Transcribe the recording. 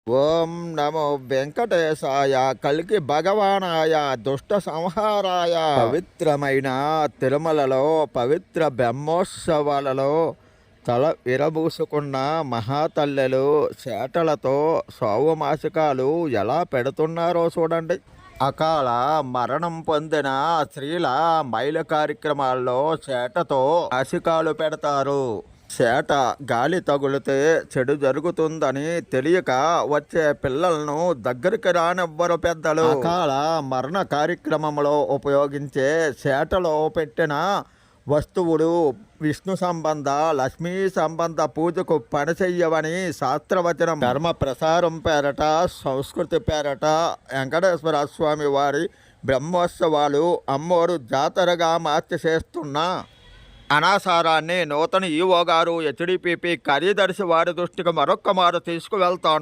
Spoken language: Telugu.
ఓం నమో వెంకటేశాయ కల్కి భగవానాయ దుష్ట సంహారాయ. పవిత్రమైన తిరుమలలో పవిత్ర బ్రహ్మోత్సవాలలో తల విరబూసుకున్న మహాతల్లెలు చేటలతో సోమమాసికాలు ఎలా పెడుతున్నారో చూడండి. అకాల మరణం పొందిన స్త్రీల మైల కార్యక్రమాల్లో చేటతో అసికాలు పెడతారు. చేట గాలి తగులితే చెడు జరుగుతుందని తెలియక వచ్చే పిల్లలను దగ్గరికి రానివ్వరు పెద్దలు. అకాల మరణ కార్యక్రమంలో ఉపయోగించే చేటలో పెట్టిన వస్తువులు విష్ణు సంబంధ లక్ష్మీ సంబంధ పూజకు పనిచెయ్యవని శాస్త్రవచనం. ధర్మ ప్రసారం పేరట సంస్కృతి పేరట వెంకటేశ్వర స్వామి వారి బ్రహ్మోత్సవాలు అమ్మోరు జాతరగా మార్చి చేస్తున్న అనాసారాన్ని నూతన ఈవో గారు హెచ్డిపిపి కార్యదర్శి వారి దృష్టికి మరొక్క మారు తీసుకువెళ్తాను.